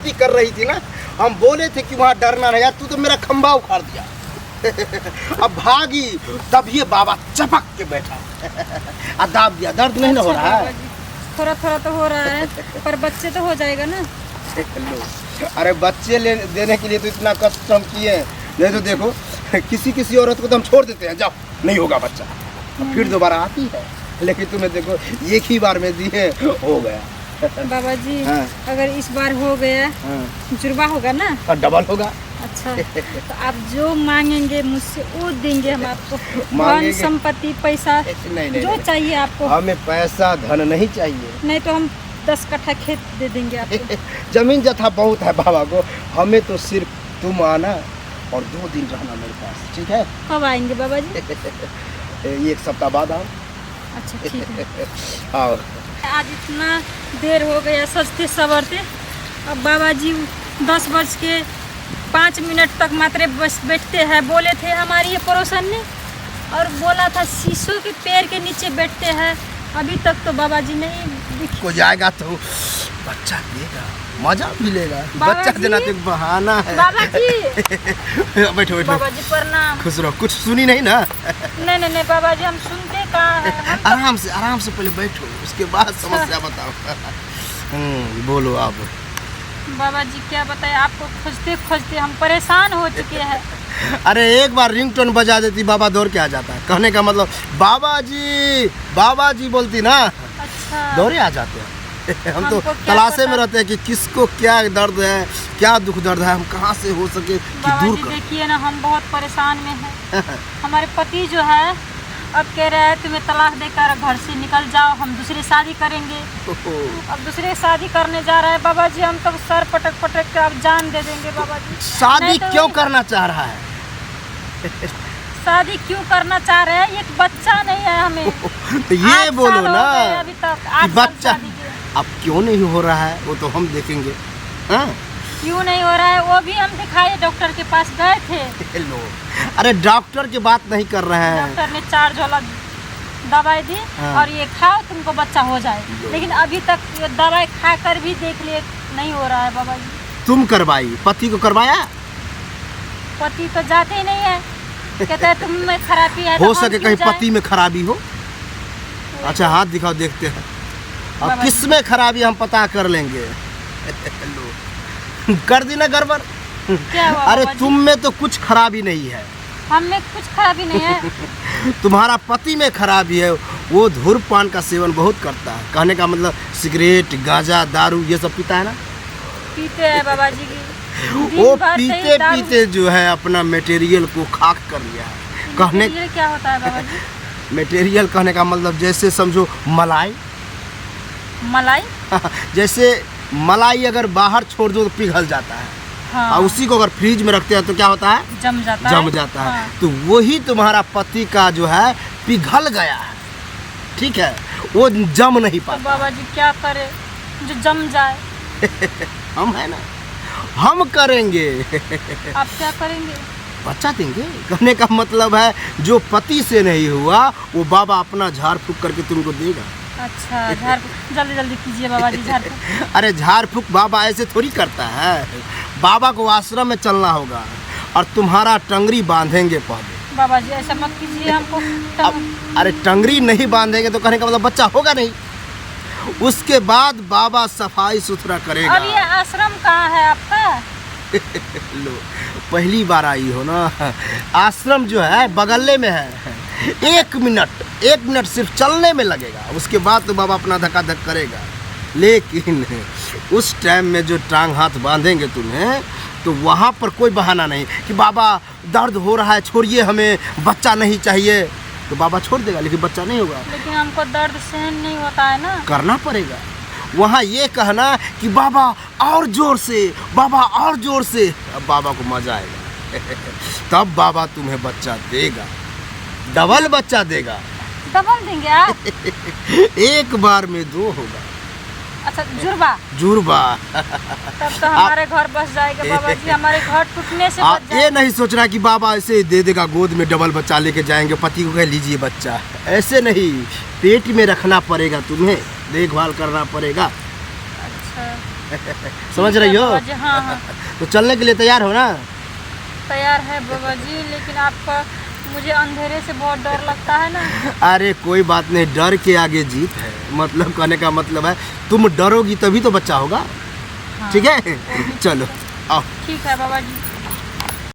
कर रही थी ना, हम बोले थे कि वहाँ डरना नहीं। यार तू तो मेरा खंभा उखाड़ दिया। अब भागी तब ये बाबा चपक के बैठा दाब दिया। दर्द नहीं ना हो रहा है? थोड़ा थोड़ा तो हो रहा है, पर बच्चे तो हो जाएगा ना। अरे बच्चे देने के लिए तो इतना कष्ट हम किए हैं, नहीं तो देखो किसी औरत को तो हम छोड़ देते हैं, जाओ नहीं होगा बच्चा, फिर दोबारा आती है। लेकिन तुम्हें देखो एक ही बार में दिए, हो गया। बाबा जी हाँ। अगर इस बार हो गया जुर्मा होगा ना? और डबल होगा। अच्छा तो आप जो मांगेंगे मुझसे वो देंगे हम आपको। धन संपत्ति पैसा नहीं, जो चाहिए आपको। हमें पैसा धन नहीं चाहिए। नहीं तो हम 10 कट्ठा खेत दे देंगे आपको। जमीन जथा बहुत है बाबा को, हमें तो सिर्फ तुम आना और 2 दिन रहना मेरे पास, ठीक है? कब आएंगे बाबा जी? 1 सप्ताह बाद आओ। अच्छा ठीक है। आओ। आज इतना देर हो गया सजते सवरते, अब बाबा जी 10:05 तक मात्र बस बैठते हैं। बोले थे हमारी ये पड़ोसन ने, और बोला था शीशों के पेड़ के नीचे बैठते हैं। अभी तक तो बाबा जी नहीं दिखे। को जाएगा तो बच्चा देगा, मजा मिलेगा। बच्चा देना तो एक बहाना है। बाबा जी बैठो बैठो। बाबा जी प्रणाम। खुश रहो। कुछ सुनी नहीं ना? नहीं बाबा जी हम सुनते कहाँ हैं। आराम से पहले बैठो, उसके बाद समस्या बताओ। बोलो आप। बाबा जी क्या बताए आपको, खोजते खोजते हम परेशान हो चुके हैं। अरे एक बार रिंगटोन बजा देती, बाबा दौड़ के आ जाता है। कहने का मतलब बाबा जी बोलती ना, अच्छा दौड़े आ जाते हैं। हम तो तलाशे में रहते हैं कि किसको क्या दर्द है, क्या दुख दर्द है, हम कहाँ से हो सके कि दूर कर। देखिए ना हम बहुत परेशान में हैं। हमारे पति जो है अब कह रहे हैं तुम्हें तलाक देकर घर से निकल जाओ, हम दूसरी शादी करेंगे। अब दूसरी शादी करने जा रहा है बाबा जी, हम तो सर पटक के अब जान दे देंगे बाबा जी। शादी तो क्यों करना चाह रहा है? शादी क्यों करना चाह रहे हैं? एक बच्चा नहीं है हमें। तो ये बोलो ना अभी तक 8 बच्चा अब क्यों नहीं हो रहा है, वो तो हम देखेंगे। हाँ? क्यों नहीं हो रहा है वो भी हम दिखाए, डॉक्टर के पास गए थे। लो, अरे डॉक्टर की बात नहीं कर रहे हैं। डॉक्टर ने 4 झोला दवाई दी। हाँ। और ये खाओ तुमको बच्चा हो जाए, लेकिन अभी तक ये दवाई खाकर भी देख लिए नहीं हो रहा है बाबा जी। तुम करवाई, पति को करवाया? पति तो जाते ही नहीं है, कहता है तुम में खराबी है। हो सके कहीं पति में खराबी हो। अच्छा हाथ दिखाओ, देखते हैं अब किस में खराबी हम पता कर लेंगे। कर दी ना गड़बड़। क्या हुआ? अरे तुम में तो कुछ खराबी नहीं है। हम में कुछ खराबी नहीं है। तुम्हारा पति में खराबी है, वो धूम्रपान का सेवन बहुत करता है। कहने का मतलब सिगरेट, गांजा, दारू ये सब पीता है ना? पीते हैं बाबा जी की। वो पीते जो है अपना मटेरियल को खाक कर लिया है। कहने क्या होता है बाबा जी? मटेरियल कहने का मतलब जैसे समझो मलाई। जैसे मलाई अगर बाहर छोड़ दो तो पिघल जाता है। हाँ। और उसी को अगर फ्रिज में रखते हैं तो क्या होता है? जम जाता है। हाँ। तो वही तुम्हारा पति का जो है पिघल गया है, ठीक है? वो जम नहीं पाता। तो बाबा जी क्या करे जो जम जाए? हम है ना, हम करेंगे। आप क्या करेंगे? बच्चा देंगे। कहने का मतलब है जो पति से नहीं हुआ वो बाबा अपना झाड़ फूक करके तुमको देगा। अच्छा झाड़ जल्दी कीजिए बाबा जी झाड़ फूक। अरे झाड़ फूक बाबा ऐसे थोड़ी करता है। बाबा को आश्रम में चलना होगा और तुम्हारा टंगरी बांधेंगे पहले। बाबा जी ऐसा मत कीजिए हमको। अरे टंगरी नहीं बांधेंगे तो कहने का मतलब बच्चा होगा नहीं। उसके बाद बाबा सफाई सुथरा करेगा। अब ये आश्रम कहाँ है आपका? लो, पहली बार आई हो ना। आश्रम जो है बगले में है। 1 मिनट सिर्फ चलने में लगेगा, उसके बाद तो बाबा अपना धक्का धक करेगा। लेकिन उस टाइम में जो टांग हाथ बांधेंगे तुम्हें, तो वहाँ पर कोई बहाना नहीं कि बाबा दर्द हो रहा है छोड़िए हमें, बच्चा नहीं चाहिए। तो बाबा छोड़ देगा लेकिन बच्चा नहीं होगा। लेकिन हमको दर्द सहन नहीं होता है ना। करना पड़ेगा। वहाँ ये कहना कि बाबा और जोर से, बाबा और जोर से, अब बाबा को मजा आएगा। तब बाबा तुम्हें बच्चा देगा, डबल बच्चा देगा। डबल देंगे आप? 1 बार में 2 होगा। अच्छा जुर्बा। तब तो हमारे घर बस जाएगा बाबा जी, हमारे घर टूटने से बच जाएगा। ये नहीं सोचना कि बाबा ऐसे दे देगा गोद में, डबल बच्चा लेके जाएंगे, पति को कह लीजिए बच्चा। ऐसे नहीं, पेट में रखना पड़ेगा, तुम्हें देखभाल करना पड़ेगा। अच्छा समझ ठीक है रही हो? बाबा जी, हाँ हाँ तो चलने के लिए तैयार हो ना? तैयार है बाबा जी, लेकिन आपका मुझे अंधेरे से बहुत डर लगता है ना। अरे कोई बात नहीं, डर के आगे जीत है। मतलब कहने का मतलब है तुम डरोगी तभी तो बच्चा होगा। हाँ, ठीक है, वो भी चलो आओ। ठीक है बाबा जी।